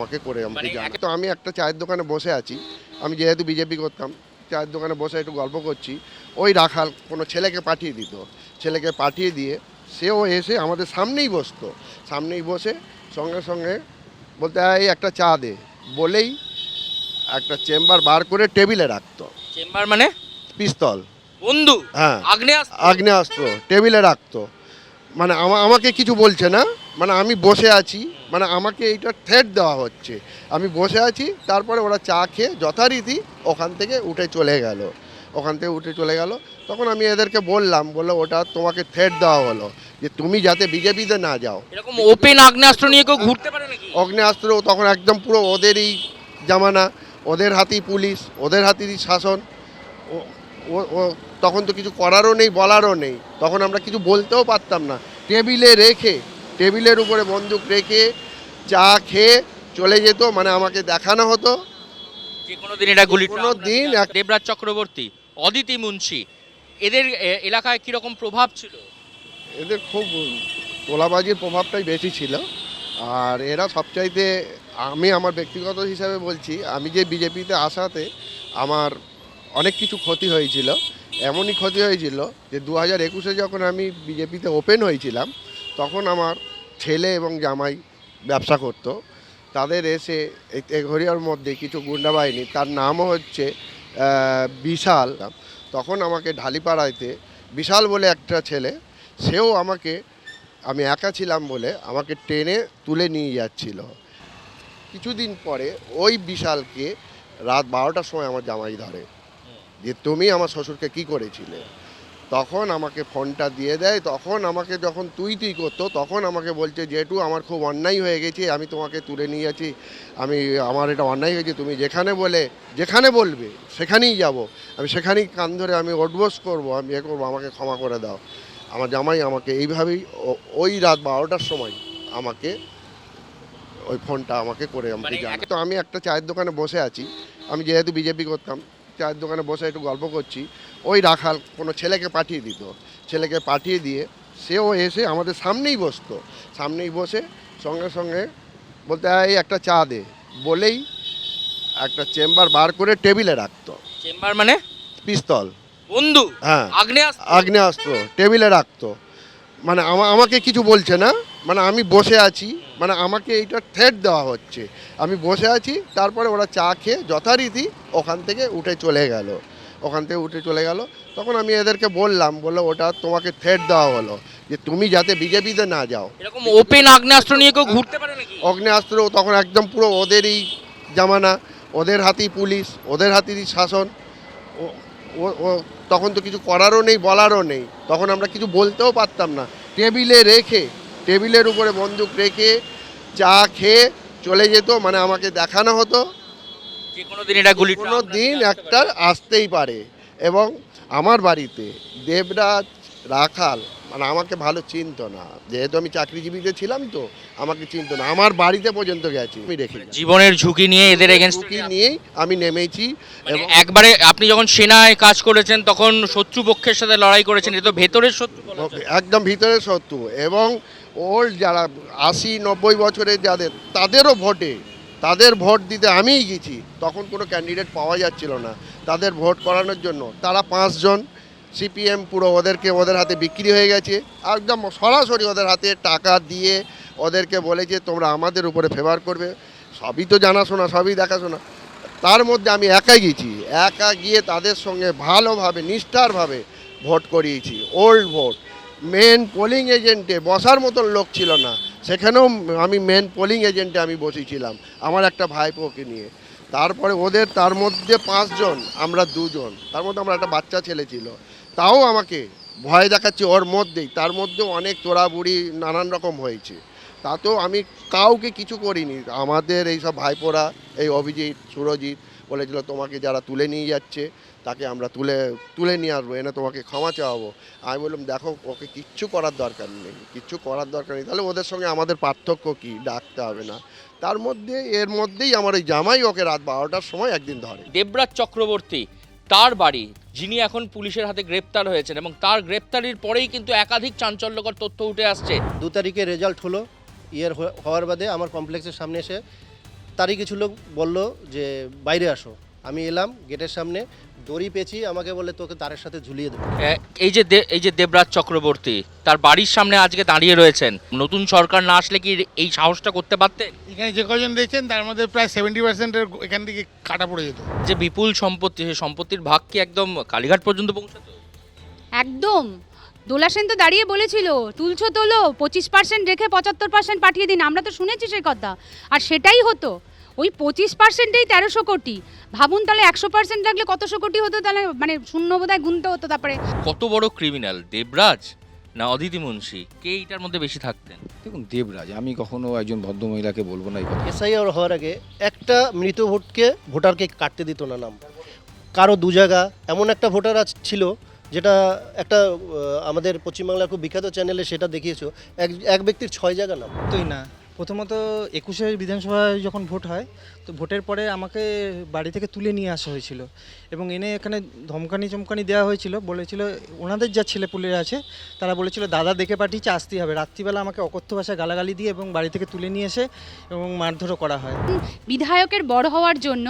আমাকে করে আমাকে জানে তো আমি একটা চায়ের দোকানে বসে আছি। আমি যেহেতু বিজেপি করতাম, চায়ের দোকানে বসে একটু গল্প করছি। ওই রাখাল কোনো ছেলেকে পাঠিয়ে দিত, ছেলেকে পাঠিয়ে দিয়ে সেও এসে আমাদের সামনেই বসতো। সামনেই বসে সঙ্গে সঙ্গে বলতে এই একটা চা দে বলেই একটা চেম্বার বার করে টেবিলে রাখতো। চেম্বার মানে পিস্তল, বন্ধু? হ্যাঁ, আগ্নেয়াস্ত্র? আগ্নেয়াস্ত্র টেবিলে রাখতো। মানে আমাকে কিছু বলছে না, মানে আমি বসে আছি, মানে আমাকে এইটা থ্রেট দেওয়া হচ্ছে। আমি বসে আছি, তারপরে ওরা চা খেয়ে যথারীতি ওখান থেকে উঠে চলে গেল। তখন আমি এদেরকে বললাম, বললো ওটা তোমাকে থ্রেট দেওয়া হলো যে তুমি যাতে বিজেপিতে না যাও। এরকম ওপেন আগ্নেয়াস্ত্র নিয়ে কেউ ঘুরতে পারে নাকি? অগ্নেয়াস্ত্র তখন একদম পুরো ওদেরই জামানা, ওদের হাতেই পুলিশ, ওদের হাতেরই শাসন। ও- ও তখন তো কিছু করারও নেই, বলারও নেই। তখন আমরা কিছু বলতেও পারতাম না। টেবিলের উপরে বন্দুক রেখে চা খেয়ে চলে যেত, মানে আমাকে দেখানো হতো। যে কোনো দিন এটা গুলি কোনো দিন দেবরাজ চক্রবর্তী, অদিতি মুন্সি, এদের এলাকায় কিরকম প্রভাব ছিল? এদের খুব তোলাবাজির প্রভাবটাই বেশি ছিল। আর এরা সবচাইতে, আমি আমার ব্যক্তিগত হিসাবে বলছি, আমি যে বিজেপিতে আসাতে আমার অনেক কিছু ক্ষতি হয়েছিল। এমনই ক্ষতি হয়েছিল যে 2021-এ যখন আমি বিজেপিতে ওপেন হয়েছিলাম, তখন আমার ছেলে এবং জামাই ব্যবসা করতো। তাদের এসে এই তেঘরিয়ার মধ্যে কিছু গুন্ডা বাহিনী, তার নামও হচ্ছে বিশাল। তখন আমাকে ঢালিপাড়াইতে বিশাল বলে একটা ছেলে, সেও আমাকে, আমি একা ছিলাম বলে আমাকে টেনে তুলে নিয়ে যাচ্ছিল। কিছুদিন পরে ওই বিশালকে রাত 12টার সময় আমার জামাই ধরে যে তুমি আমার শ্বশুরকে কি করেছিলে। তখন আমাকে ফোনটা দিয়ে দেয়। তখন আমাকে যখন তুই করতো, তখন আমাকে বলছে জেঠু আমার খুব অন্যায় হয়ে গেছে, আমি তোমাকে তুলে নিয়ে যাচ্ছি, আমার এটা অন্যায় হয়েছে, তুমি যেখানে বলবে সেখানেই যাব, আমি সেখানেই কান ধরে আমি ওঠবোস করবো, আমি করবো, আমাকে ক্ষমা করে দাও। আমার জামাই আমাকে এইভাবেই ওই রাত 12টার সময় আমাকে ওই ফোনটা আমাকে করে আমাকে জানে। তো আমি একটা চায়ের দোকানে বসে আছি। আমি যেহেতু বিজেপি করতাম, চায়ের দোকানে বসে একটু গল্প করছি। ওই রাখাল কোনো ছেলেকে পাঠিয়ে দিত, ছেলেকে পাঠিয়ে দিয়ে সেও এসে আমাদের সামনেই বসতো। সামনেই বসে সঙ্গে সঙ্গে বলতে এই একটা চা দে বলেই একটা চেম্বার বার করে টেবিলে রাখতো। চেম্বার মানে পিস্তল, বন্ধু? হ্যাঁ, আগ্নেয়াস্ত্র? আগ্নেয়াস্ত্র টেবিলে রাখতো। মানে আমাকে কিছু বলছে না, মানে আমি বসে আছি, মানে আমাকে এইটা থ্রেট দেওয়া হচ্ছে। আমি বসে আছি, তারপরে ওরা চা খেয়ে যথারীতি ওখান থেকে উঠে চলে গেল। তখন আমি এদেরকে বললাম, বললো ওটা তোমাকে থ্রেট দেওয়া হলো যে তুমি যাতে বিজেপিতে না যাও। এরকম ওপেন আগ্নেয়াস্ত্র নিয়ে কেউ ঘুরতে পারে নাকি? অগ্নেয়াস্ত্র তখন একদম পুরো ওদেরই জামানা, ওদের হাতেই পুলিশ, ওদের হাতেরই শাসন। ও- ও তখন তো কিছু করারও নেই, বলারও নেই। তখন আমরা কিছু বলতেও পারতাম না। টেবিলের উপরে বন্দুক রেখে চা খেয়ে চলে যেত, মানে আমাকে দেখানো হতো যে কোনো দিন এটা গুলি কোনো দিন একটা আসতেই পারে। এবং আমার বাড়িতে দেবরাজ রাখাল মানে আমাকে ভালো চিনতো না, যেহেতু আমি চাকরিজীবীতে ছিলাম, তো আমাকে চিনতো না। আমার বাড়িতে পর্যন্ত গেছি, আমি রেখে গেছি। জীবনের ঝুঁকি নিয়ে এদের এগেনস্ট ঝুঁকি নিয়েই আমি নেমেছি। এবং একবারে আপনি যখন সেনায় কাজ করেছেন তখন শত্রুপক্ষের সাথে লড়াই করেছেন, এ তো ভেতরের শত্রু বলা যায়। একদম ভিতরে শত্রু। এবং ওল্ড যারা 80-90 বছরের যাদের, তাদের ভোট দিতে আমিই গেছি। তখন কোনো ক্যান্ডিডেট পাওয়া যাচ্ছিল না তাদের ভোট করানোর জন্য। তারা 5 জন সিপিএম পুরো ওদের হাতে বিক্রি হয়ে গেছে। একদম সরাসরি ওদের হাতে টাকা দিয়ে ওদেরকে বলেছে তোমরা আমাদের উপরে ফেভার করবে। সবই তো জানাশোনা, সবই দেখাশোনা। তার মধ্যে আমি একা গিয়ে তাদের সঙ্গে ভালোভাবে নিষ্ঠারভাবে ভোট করিয়েছি। ওল্ড ভোট, মেন পোলিং এজেন্টে বসার মতন লোক ছিল না, সেখানেও আমি মেন পোলিং এজেন্টে আমি বসেছিলাম আমার একটা ভাইপোকে নিয়ে। তারপরে তার মধ্যে 5 জন, আমরা 2 জন, তার মধ্যে আমার একটা বাচ্চা ছেলে ছিল, তাও আমাকে ভয় দেখাচ্ছে ওর মধ্যেই। তার মধ্যেও অনেক তোড়াবুড়ি নানান রকম হয়েছে, তাতেও আমি কাউকে কিছু করিনি। আমাদের এইসব ভাইপোরা, এই অভিজিৎ, সুরজিৎ বলেছিল তোমাকে যারা তুলে নিয়ে যাচ্ছে তাকে আমরা তুলে নিয়ে আসবো, এনে তোমাকে ক্ষমা চাওয়াবো। আমি বললাম দেখো ওকে কিচ্ছু করার দরকার নেই, তাহলে ওদের সঙ্গে আমাদের পার্থক্য কি, ডাকতে হবে না। এর মধ্যেই আমার ওই জামাই ওকে রাত 12টার সময় একদিন ধরে। দেবরাজ চক্রবর্তী, তার বাড়ি, যিনি এখন পুলিশের হাতে গ্রেপ্তার হয়েছেন, এবং তার গ্রেপ্তারির পরেই কিন্তু একাধিক চাঞ্চল্যকর তথ্য উঠে আসছে। 2 তারিখে রেজাল্ট হলো, হওয়ার বাদে আমার কমপ্লেক্সের সামনে এসে তারই কিছু লোক বলল যে বাইরে আসো। আমি এলাম, গেটের সামনে দড়ি পেঁচিয়ে আমাকে বলে তোকে তারের সাথে ঝুলিয়ে দেবো। এই যে দেবরাজ চক্রবর্তী তার বাড়ির সামনে আজকে দাঁড়িয়ে রয়েছেন, নতুন সরকার না আসলে কি এই সাহসটা করতে পারতেন? এখানে যে কজন দেখছেন তার মধ্যে প্রায় 70% এখান থেকে কাটা পড়ে যেত। যে বিপুল সম্পত্তি, সেই সম্পত্তির ভাগ কি একদম কালীঘাট পর্যন্ত পৌঁছাতো? একদম। দোলা সেন তো দাঁড়িয়ে বলেছিল তুলছো তোলো, 25% রেখে 75% পাঠিয়ে দিন। আমরা তো শুনেছি সেই কথা, আর সেটাই হতো। ওই 25%এই 1300 কোটি। ভাবুন তাহলে 100% লাগলে কতশো কোটি হতো, তাহলে মানে শূন্য বোধহয় গুনতে হতো। তারপরে কত বড় ক্রিমিনাল, দেবরাজ না অদিতি মুন্সি, কে এইটার মধ্যে বেশি থাকতেন? দেখুন দেবরাজ, আমি কখনো একজন ভদ্রমহিলাকে বলবো না এই কথা। এসআইআর হওয়ার আগে একটা মৃত ভোটারকে কাটতে দিত না নাম। কারো দু জায়গা এমন একটা ভোটার ছিল যেটা একটা আমাদের পশ্চিমবাংলার খুব বিখ্যাত চ্যানেলে সেটা দেখিয়েছো, এক ব্যক্তির 6 জায়গা নাম। তোই না, প্রথমত 21 বিধানসভায় যখন ভোট হয়, তো ভোটের পরে আমাকে বাড়ি থেকে তুলে নিয়ে আসা হয়েছিল এবং এনে এখানে চমকানি দেওয়া হয়েছিল। বলেছিল ওনাদের যা ছেলেপুলেরা আছে তারা বলেছিল দাদা দেখে পাঠিয়েছে, আসতেই হবে। রাত্রিবেলা আমাকে অকথ্য ভাষায় গালাগালি দিয়ে এবং বাড়ি থেকে তুলে নিয়ে এসে এবং মারধরও করা হয়। বিধায়কের বড় হওয়ার জন্য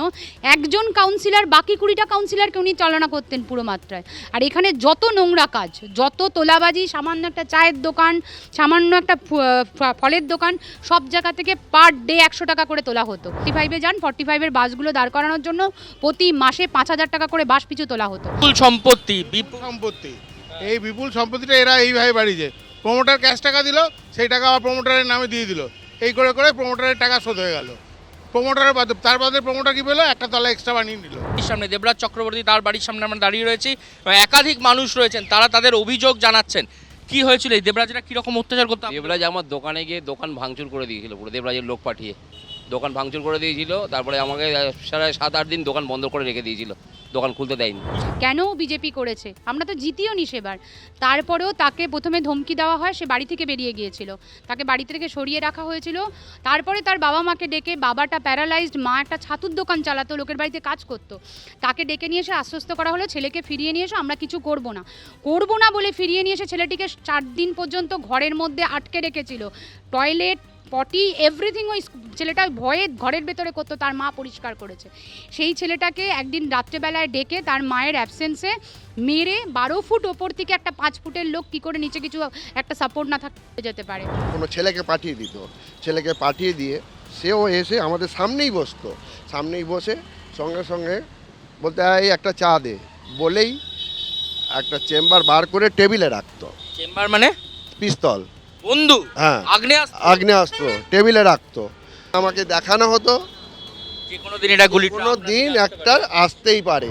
একজন কাউন্সিলর বাকি 20টা কাউন্সিলরকে উনি চালনা করতেন পুরো মাত্রায়। আর এখানে যত নোংরা কাজ, যত তোলাবাজি, সামান্য একটা চায়ের দোকান, সামান্য একটা ফলের দোকান, সব জায়গা থেকে পার ডে 100 টাকা করে তোলা হতো। 45-এ যান, 45-এর বাসগুলো দাঁড় করানোর জন্য প্রতি মাসে 5000 টাকা করে বাস পিছু তোলা হতো। বিপুল সম্পত্তি, সম্পত্তি, এই বিপুল সম্পত্তিটা এরা এইভাবে বাড়িছে। প্রমোটার ক্যাশ টাকা দিল, সেই টাকা আবার প্রমোটারের নামে দিয়ে দিল। এই করে করে প্রমোটারের টাকা শোধ হয়ে গেল। প্রমোটারের বাদে তার বাদে প্রমোটার কি পেলো, একটা তলা এক্সট্রা বানিয়ে নিল। সামনে দেবরাজ চক্রবর্তী, তার বাড়ির সামনে আমরা দাঁড়িয়ে রয়েছি। একাধিক মানুষ রয়েছেন, তারা তাদের অভিযোগ জানাচ্ছেন। কি হয়েছিল, এই দেবরাজরা কিরকম অত্যাচার করতো? দেবরাজ আমার দোকানে গিয়ে দোকান ভাঙচুর করে দিয়েছিল, পুরো দেবরাজের লোক পাঠিয়ে দোকান ভাঙচুর করে দিয়েছিল। তারপরে আমাকে সারা 7-8 দিন দোকান বন্ধ করে রেখে দিয়েছিল, দোকান খুলতে দেয়নি। কেন বিজেপি করেছে, আমরা তো জিতিও নি সেবার। তারপরেও তাকে প্রথমে ধমকি দেওয়া হয়, সে বাড়ি থেকে বেরিয়ে গিয়েছিল, তাকে বাড়ি থেকে সরিয়ে রাখা হয়েছিল। তারপরে তার বাবা মাকে ডেকে, বাবাটা প্যারালাইজড, মা একটা ছাতুর দোকান চালাতো, লোকের বাড়িতে কাজ করতো, তাকে ডেকে নিয়ে এসে আশ্বস্ত করা হলো ছেলেকে ফিরিয়ে নিয়ে এসো, আমরা কিছু করবো না বলে ফিরিয়ে নিয়ে এসে ছেলেটিকে 4 দিন পর্যন্ত ঘরের মধ্যে আটকে রেখেছিল। টয়লেট, পটি, এভরিথিং ওই ছেলেটা ভয়ে ঘরের ভেতরে করতো, তার মা পরিষ্কার করেছে। সেই ছেলেটাকে একদিন রাত্রেবেলায় ডেকে তার মায়ের অ্যাবসেন্সে মেরে 12 ফুট ওপর থেকে একটা 5 ফুটের লোক কী করে নিচে কিছু একটা সাপোর্ট না থাকতে যেতে পারে। কোনো ছেলেকে পাঠিয়ে দিত, ছেলেকে পাঠিয়ে দিয়ে সেও এসে আমাদের সামনেই বসতো, সামনেই বসে সঙ্গে সঙ্গে বলতে এই একটা চা দে বলেই একটা চেম্বার বার করে টেবিলে রাখতো। চেম্বার মানে পিস্তল, বন্ধু, হ্যাঁ, আগ্নেয়াস্ত্র টেবিলে রাখতো। আমাকে দেখানো হতো যে কোনো দিন এটা গুলি কোনো দিন একটা আসতেই পারে।